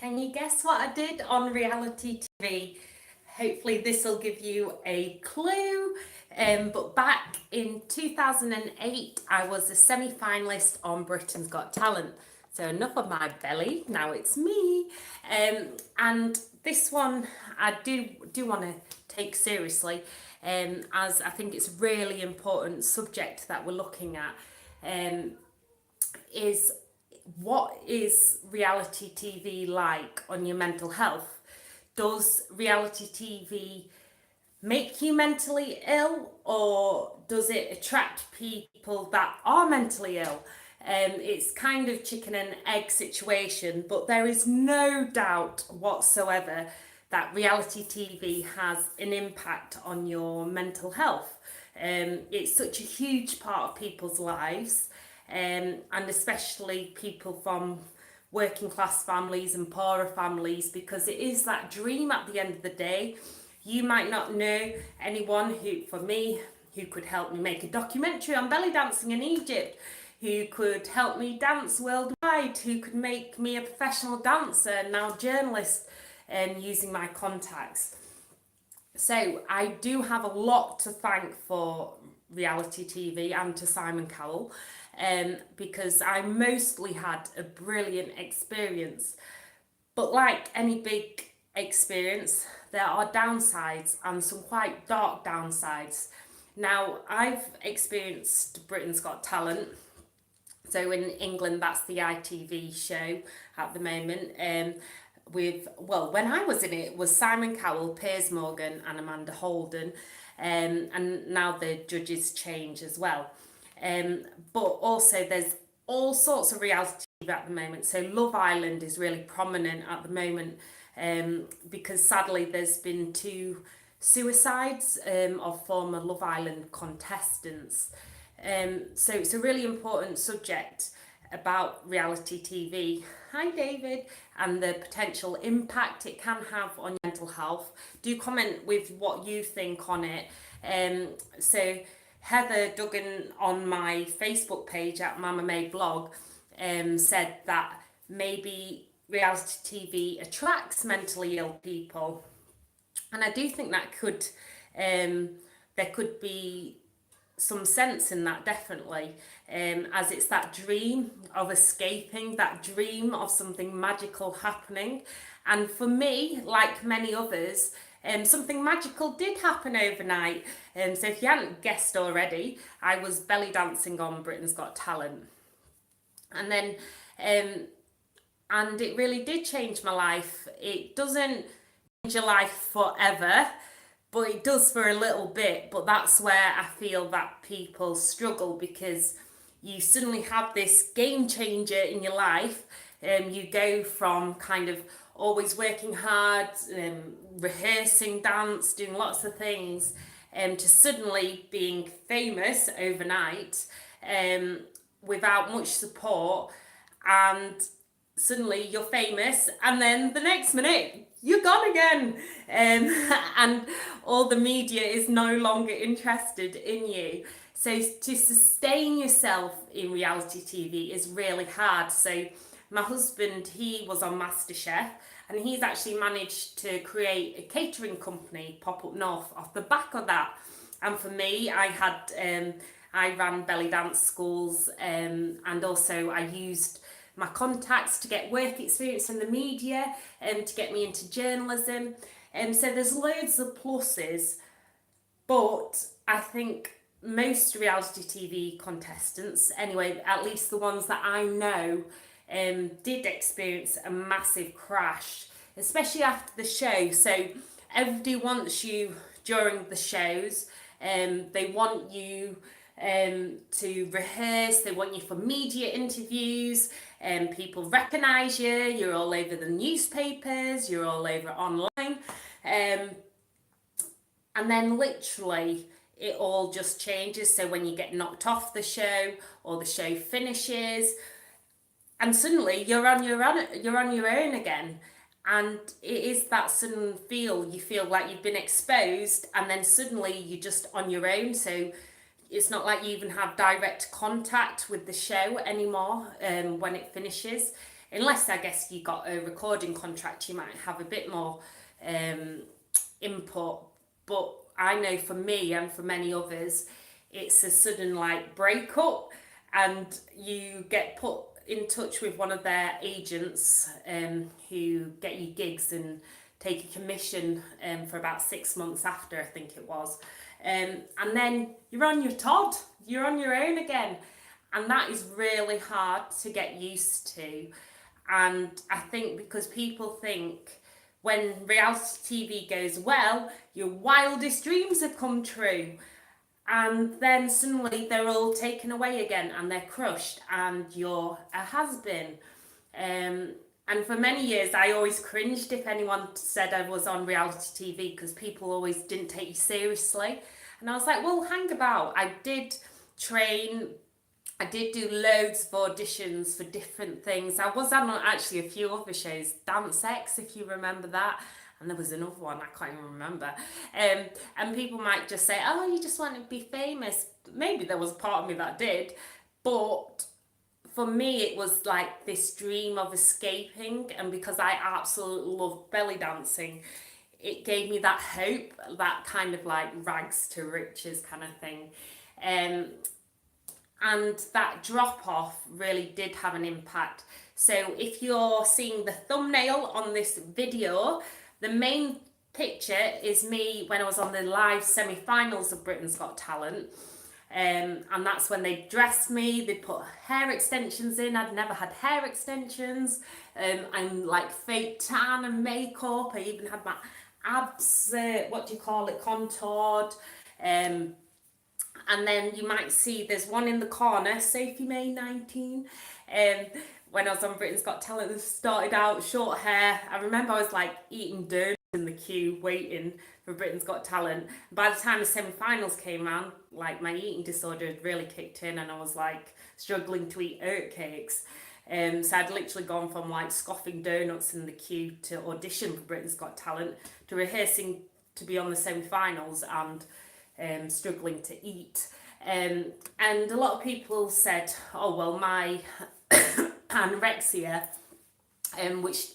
Can you guess what I did on reality TV? Hopefully this will give you a clue. But back in 2008, I was a semi-finalist on Britain's Got Talent. So enough of my belly, now it's me. And this one I do want to take seriously, as I think it's a really important subject that we're looking at. Is what is reality TV like on your mental health? Does reality TV make you mentally ill, or does it attract people that are mentally ill? It's kind of chicken and egg situation, but there is no doubt whatsoever that reality TV has an impact on your mental health. It's such a huge part of people's lives, and especially people from working class families and poorer families, because it is that dream at the end of the day. You might not know anyone who, for me, who could help me make a documentary on belly dancing in Egypt, who could help me dance worldwide, who could make me a professional dancer, now journalist, using my contacts. So I do have a lot to thank for reality TV and to Simon Cowell, because I mostly had a brilliant experience. But like any big experience, there are downsides, and some quite dark downsides. Now, I've experienced Britain's Got Talent. So in England, that's the ITV show at the moment. When I was in it was Simon Cowell, Piers Morgan and Amanda Holden. And now the judges change as well. But also there's all sorts of reality TV at the moment. So Love Island is really prominent at the moment, because sadly there's been 2 suicides of former Love Island contestants. So it's a really important subject about reality TV. Hi David, and the potential impact it can have on your mental health. Do comment with what you think on it. So Heather Duggan on my Facebook page at Mama May Blog said that maybe reality TV attracts mentally ill people, and I do think that could there could be some sense in that, definitely, as it's that dream of escaping, that dream of something magical happening. And for me, like many others, something magical did happen overnight. So if you hadn't guessed already, I was belly dancing on Britain's Got Talent. And then and it really did change my life. It doesn't change your life forever, but it does for a little bit. But that's where I feel that people struggle, because you suddenly have this game changer in your life. You go from kind of always working hard, rehearsing dance, doing lots of things, to suddenly being famous overnight, without much support. And suddenly you're famous, and then the next minute you're gone again, and all the media is no longer interested in you. So to sustain yourself in reality TV is really hard. So my husband, he was on MasterChef, and he's actually managed to create a catering company, Pop Up North, off the back of that. And for me, I ran belly dance schools, and also I used my contacts to get work experience in the media and to get me into journalism. So there's loads of pluses, but I think most reality TV contestants, anyway, at least the ones that I know, did experience a massive crash, especially after the show. So everybody wants you during the shows. They want you to rehearse, they want you for media interviews, and people recognise you, you're all over the newspapers, you're all over online, and then literally it all just changes. So when you get knocked off the show, or the show finishes, and suddenly you're on your own again. And it is that sudden you feel like you've been exposed, and then suddenly you're just on your own. So it's not like you even have direct contact with the show anymore when it finishes. unless I guess you got a recording contract, you might have a bit more input. But I know for me and for many others, it's a sudden like breakup, and you get put in touch with one of their agents who get you gigs and take a commission for about 6 months after, I think it was. And then you're on your Todd, you're on your own again. And that is really hard to get used to. And I think because people think when reality TV goes well, your wildest dreams have come true. And then suddenly they're all taken away again and they're crushed and you're a has-been. And for many years, I always cringed if anyone said I was on reality TV because people always didn't take you seriously. And I was like, well, hang about. I did train, I did do loads of auditions for different things. I was on actually a few other shows, Dance X, if you remember that. And there was another one, I can't even remember. And people might just say, oh, you just want to be famous. Maybe there was a part of me that did. But for me, it was like this dream of escaping. And because I absolutely love belly dancing, it gave me that hope, that kind of like rags to riches kind of thing. And that drop off really did have an impact. So if you're seeing the thumbnail on this video, the main picture is me when I was on the live semi-finals of Britain's Got Talent. And that's when they dressed me, they put hair extensions in. I'd never had hair extensions. And like fake tan and makeup. I even had my abs, contoured. And then you might see there's one in the corner, Sophie May 19. When I was on Britain's Got Talent, it started out short hair. I remember I was like eating donuts in the queue waiting for Britain's Got Talent. By the time the semi-finals came around, like my eating disorder had really kicked in and I was like struggling to eat oatcakes. So I'd literally gone from like scoffing donuts in the queue to audition for Britain's Got Talent to rehearsing to be on the semi-finals and struggling to eat. And a lot of people said, oh, well, my anorexia, which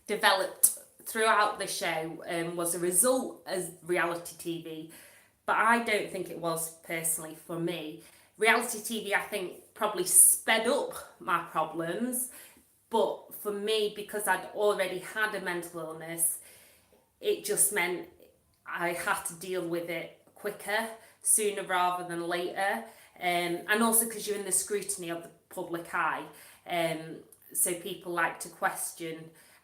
developed throughout the show, was a result of reality TV. But I don't think it was personally for me. Reality TV, I think, probably sped up my problems. But for me, because I'd already had a mental illness, it just meant I had to deal with it quicker, sooner rather than later. And also because you're in the scrutiny of the public eye. So people like to question.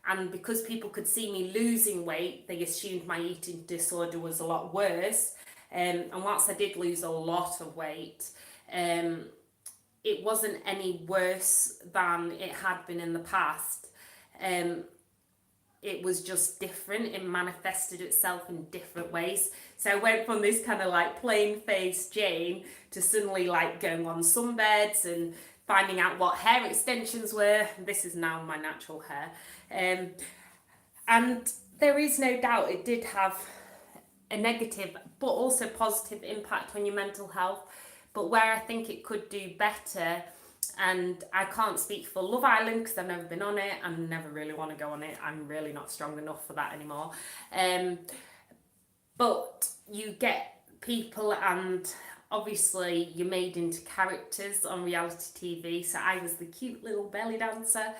And because people could see me losing weight, they assumed my eating disorder was a lot worse. And once I did lose a lot of weight, it wasn't any worse than it had been in the past. It was just different. It manifested itself in different ways. So I went from this kind of like plain faced Jane to suddenly like going on sunbeds and finding out what hair extensions were. This is now my natural hair. And there is no doubt it did have a negative but also positive impact on your mental health. But where I think it could do better, and I can't speak for Love Island because I've never been on it and never really want to go on it. I'm really not strong enough for that anymore. But you get people, and obviously you're made into characters on reality TV. So I was the cute little belly dancer.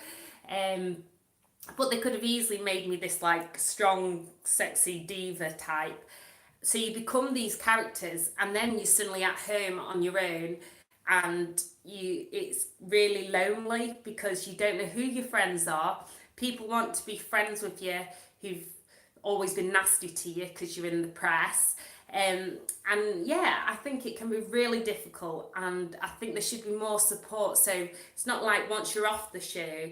But they could have easily made me this like strong, sexy diva type. So you become these characters and then you're suddenly at home on your own, and it's really lonely because you don't know who your friends are. People want to be friends with you who've always been nasty to you because you're in the press. And yeah, I think it can be really difficult, and I think there should be more support. So it's not like once you're off the show,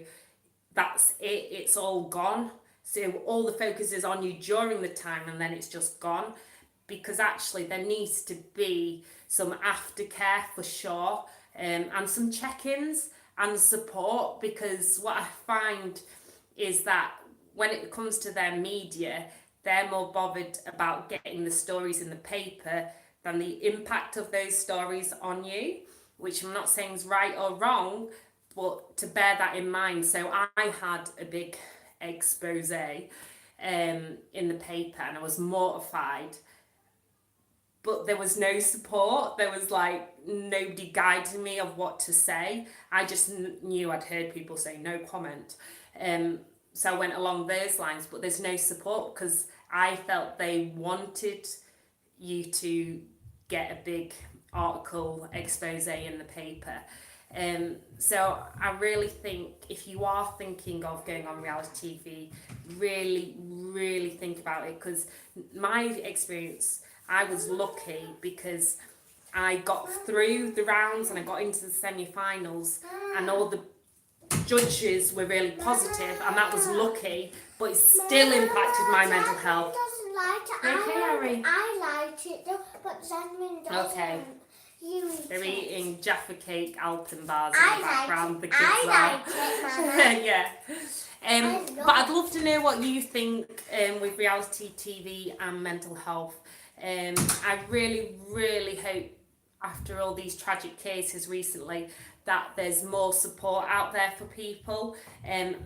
that's it, it's all gone. So all the focus is on you during the time and then it's just gone. Because actually there needs to be some aftercare for sure, and some check-ins and support, because what I find is that when it comes to their media, they're more bothered about getting the stories in the paper than the impact of those stories on you, which I'm not saying is right or wrong, but to bear that in mind, so I had a big expose in the paper and I was mortified, but there was no support. There was like nobody guiding me of what to say. I just knew I'd heard people say no comment. So I went along those lines, but there's no support because I felt they wanted you to get a big article expose in the paper. So I really think if you are thinking of going on reality TV, really think about it, because my experience, I was lucky because I got through the rounds and I got into the semi-finals and all the judges were really positive, and that was lucky, but it still impacted my mental health. Doesn't like it. Okay, Harry. I liked it though, but Jasmine doesn't. Okay. You eat They're it. eating Jaffa Cake Alpen bars in the background. The kids I like it, Mama. Yeah. But I'd love to know what you think with reality TV and mental health. I really hope after all these tragic cases recently that there's more support out there for people, and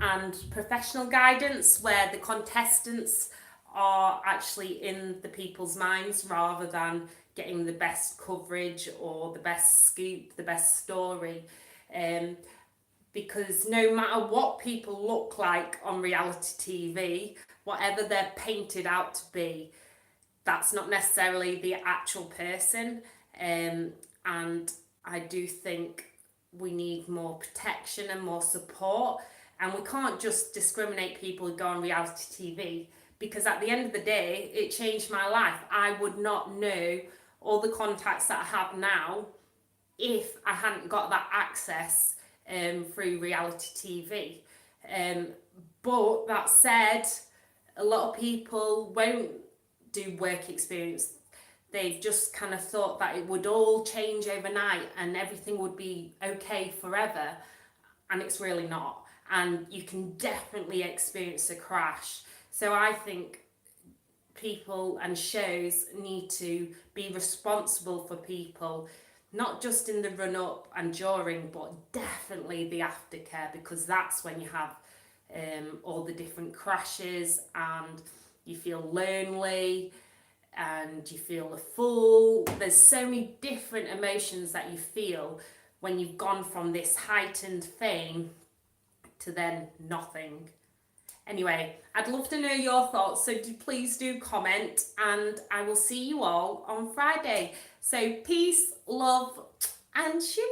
professional guidance where the contestants are actually in the people's minds rather than getting the best coverage or the best scoop, the best story. Because no matter what people look like on reality TV, whatever they're painted out to be, that's not necessarily the actual person. And I do think we need more protection and more support, and we can't just discriminate people who go on reality TV, because at the end of the day it changed my life. I would not know all the contacts that I have now if I hadn't got that access through reality TV. But that said, a lot of people won't do work experience. They've just kind of thought that it would all change overnight and everything would be okay forever, and it's really not. And you can definitely experience a crash. So I think people and shows need to be responsible for people, not just in the run up and during, but definitely the aftercare, because that's when you have all the different crashes and you feel lonely and you feel a fool. There's so many different emotions that you feel when you've gone from this heightened fame to then nothing. Anyway, I'd love to know your thoughts, so please do comment, and I will see you all on Friday. So peace, love, and shimmy.